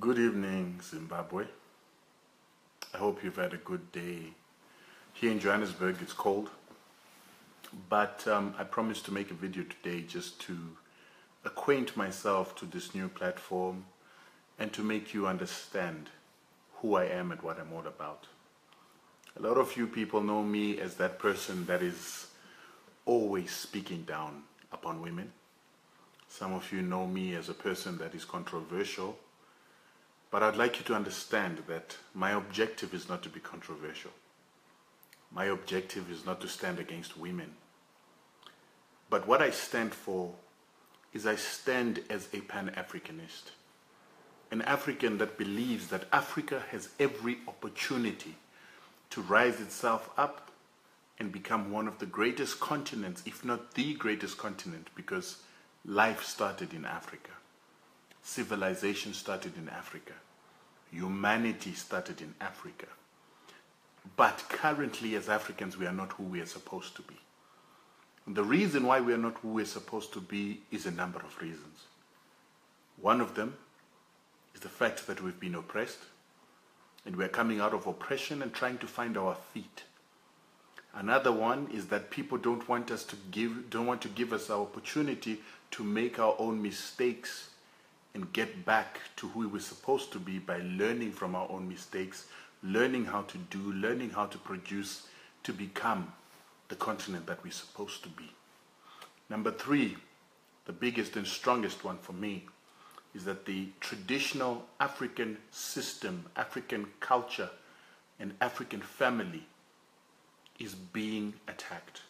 Good evening, Zimbabwe. I hope you've had a good day. Here in Johannesburg, it's cold, but I promised to make a video today just to acquaint myself to this new platform and to make you understand who I am and what I'm all about. A lot of you people know me as that person that is always speaking down upon women. Some of you know me as a person that is controversial. But I'd like you to understand that my objective is not to be controversial. My objective is not to stand against women. But what I stand for is I stand as a Pan-Africanist. An African that believes that Africa has every opportunity to rise itself up and become one of the greatest continents, if not the greatest continent, because life started in Africa. Civilization started in Africa. Humanity started in Africa. But currently, as Africans, we are not who we are supposed to be. And the reason why we are not who we are supposed to be is a number of reasons. One of them is the fact that we've been oppressed, and we are coming out of oppression and trying to find our feet. Another one is that people don't want to give us our opportunity to make our own mistakes and get back to who we're supposed to be by learning from our own mistakes, learning how to do, learning how to produce to become the continent that we're supposed to be. Number three, the biggest and strongest one for me, is that the traditional African system, African culture, and African family is being attacked.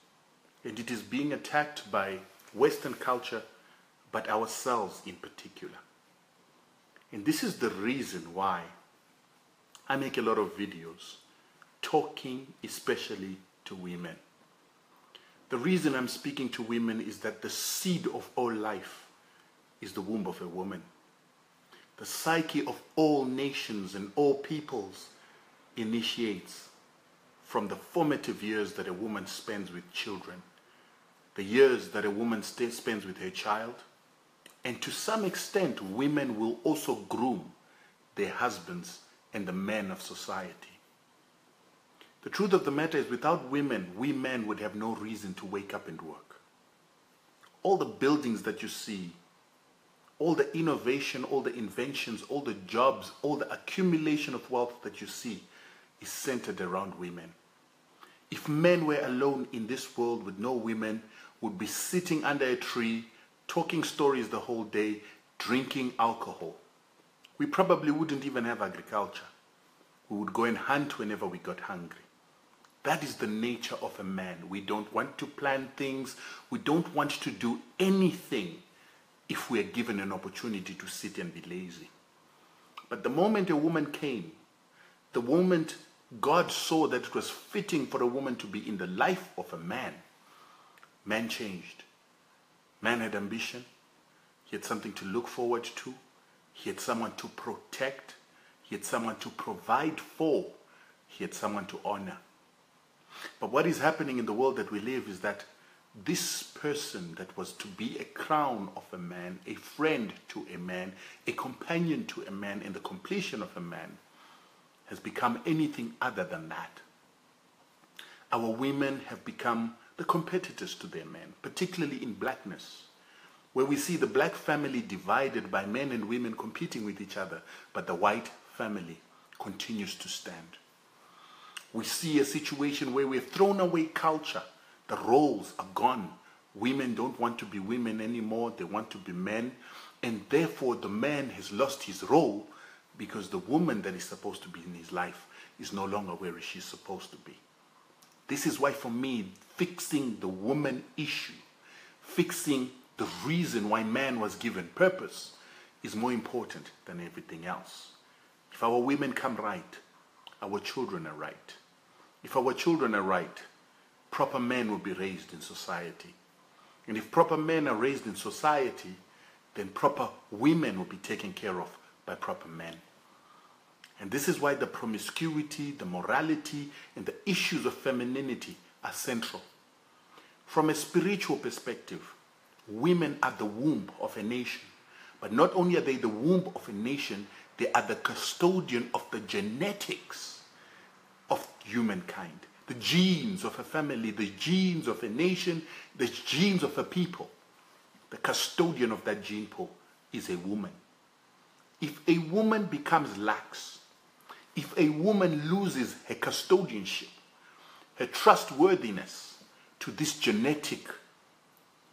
And it is being attacked by Western culture, but ourselves in particular. And this is the reason why I make a lot of videos talking especially to women. The reason I'm speaking to women is that the seed of all life is the womb of a woman. The psyche of all nations and all peoples initiates from the formative years that a woman spends with children, the years that a woman spends with her child. And to some extent, women will also groom their husbands and the men of society. The truth of the matter is, without women, we men would have no reason to wake up and work. All the buildings that you see, all the innovation, all the inventions, all the jobs, all the accumulation of wealth that you see is centered around women. If men were alone in this world with no women, would be sitting under a tree, talking stories the whole day, drinking alcohol. We probably wouldn't even have agriculture. We would go and hunt whenever we got hungry. That is the nature of a man. We don't want to plan things. We don't want to do anything if we are given an opportunity to sit and be lazy. But the moment a woman came, the moment God saw that it was fitting for a woman to be in the life of a man, man changed. Man had ambition. He had something to look forward to. He had someone to protect. He had someone to provide for. He had someone to honor. But what is happening in the world that we live is that this person that was to be a crown of a man, a friend to a man, a companion to a man, and the completion of a man, has become anything other than that. Our women have become the competitors to their men, particularly in blackness, where we see the black family divided by men and women competing with each other, but the white family continues to stand. We see a situation where we've thrown away culture. The roles are gone. Women don't want to be women anymore. They want to be men. And therefore, the man has lost his role because the woman that is supposed to be in his life is no longer where she's supposed to be. This is why, for me, fixing the woman issue, fixing the reason why man was given purpose, is more important than everything else. If our women come right, our children are right. If our children are right, proper men will be raised in society. And if proper men are raised in society, then proper women will be taken care of by proper men. And this is why the promiscuity, the morality, and the issues of femininity are central. From a spiritual perspective, women are the womb of a nation. But not only are they the womb of a nation, They are the custodian of the genetics of humankind. The genes of a family, the genes of a nation, the genes of a people. The custodian of that gene pool is a woman. If a woman becomes lax, if a woman loses her custodianship, her trustworthiness to this genetic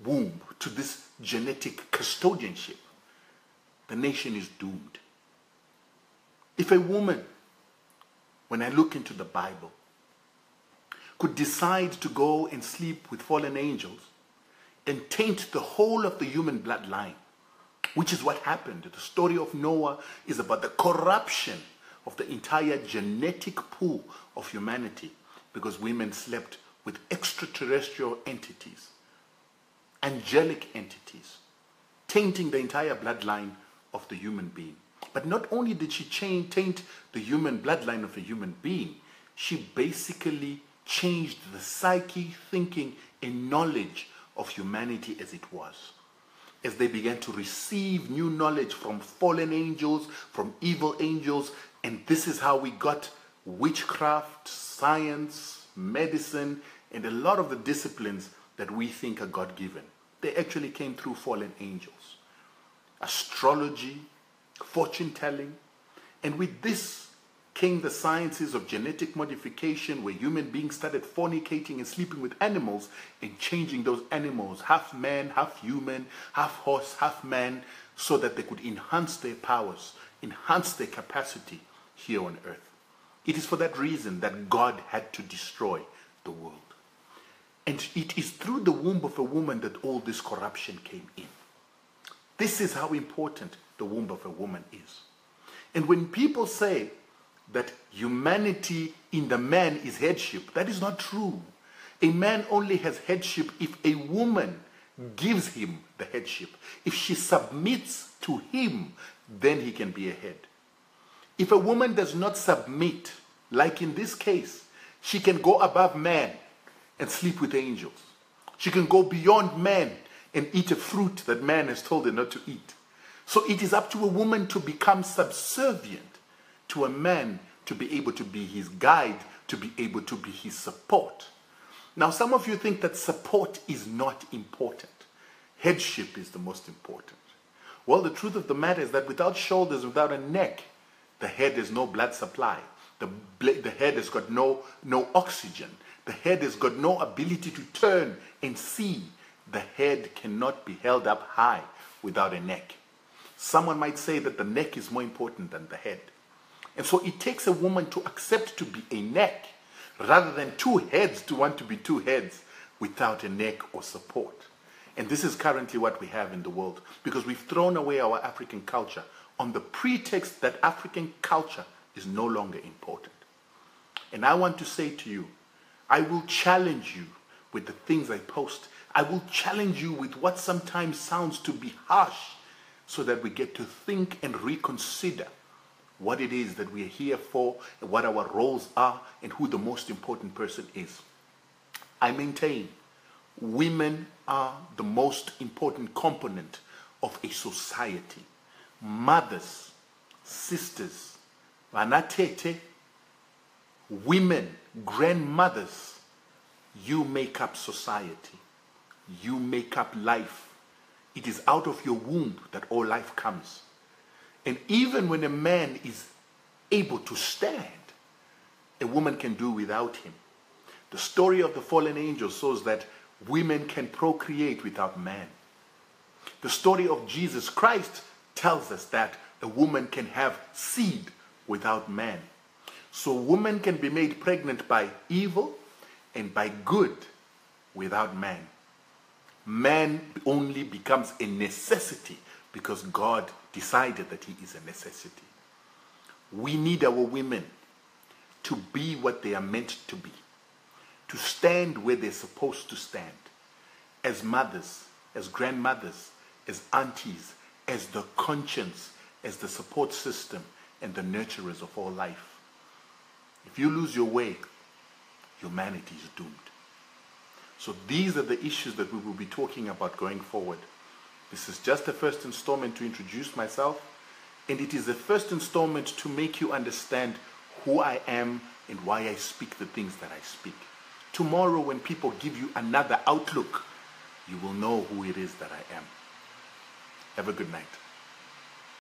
womb, to this genetic custodianship, the nation is doomed. If a woman, when I look into the Bible, could decide to go and sleep with fallen angels and taint the whole of the human bloodline, which is what happened. The story of Noah is about the corruption of the entire genetic pool of humanity because women slept with extraterrestrial entities, angelic entities, tainting the entire bloodline of the human being. But not only did she taint the human bloodline of a human being, she basically changed the psyche, thinking, and knowledge of humanity as it was. As they began to receive new knowledge from fallen angels, from evil angels, and this is how we got witchcraft, science, medicine, and a lot of the disciplines that we think are God-given. They actually came through fallen angels. Astrology, fortune-telling, and with this came the sciences of genetic modification, where human beings started fornicating and sleeping with animals and changing those animals, half man, half human, half horse, half man, so that they could enhance their powers, enhance their capacity here on earth. It is for that reason that God had to destroy the world. And it is through the womb of a woman that all this corruption came in. This is how important the womb of a woman is. And when people say that humanity in the man is headship, that is not true. A man only has headship if a woman gives him the headship. If she submits to him, then he can be a head. If a woman does not submit, like in this case, she can go above man and sleep with angels. She can go beyond man and eat a fruit that man has told her not to eat. So it is up to a woman to become subservient to a man, to be able to be his guide, to be able to be his support. Now, some of you think that support is not important. Headship is the most important. Well, the truth of the matter is that without shoulders, without a neck, the head has no blood supply. The head has got no oxygen. The head has got no ability to turn and see. The head cannot be held up high without a neck. Someone might say that the neck is more important than the head. And so it takes a woman to accept to be a neck rather than two heads to want to be two heads without a neck or support. And this is currently what we have in the world, because we've thrown away our African culture on the pretext that African culture is no longer important. And I want to say to you, I will challenge you with the things I post. I will challenge you with what sometimes sounds to be harsh, so that we get to think and reconsider what it is that we are here for, and what our roles are, and who the most important person is. I maintain women are the most important component of a society. Mothers, sisters, vanatete, women, grandmothers, you make up society. You make up life. It is out of your womb that all life comes. And even when a man is able to stand, a woman can do without him. The story of the fallen angels shows that women can procreate without man. The story of Jesus Christ tells us that a woman can have seed without man. So woman can be made pregnant by evil and by good without man. Man only becomes a necessity because God decided that he is a necessity. We need our women to be what they are meant to be, to stand where they're supposed to stand, as mothers, as grandmothers, as aunties, as the conscience, as the support system, and the nurturers of all life. If you lose your way, humanity is doomed. So these are the issues that we will be talking about going forward. This is just the first installment to introduce myself And it is the first installment to make you understand who I am and why I speak the things that I speak. Tomorrow, when people give you another outlook, you will know who it is that I am. Have a good night.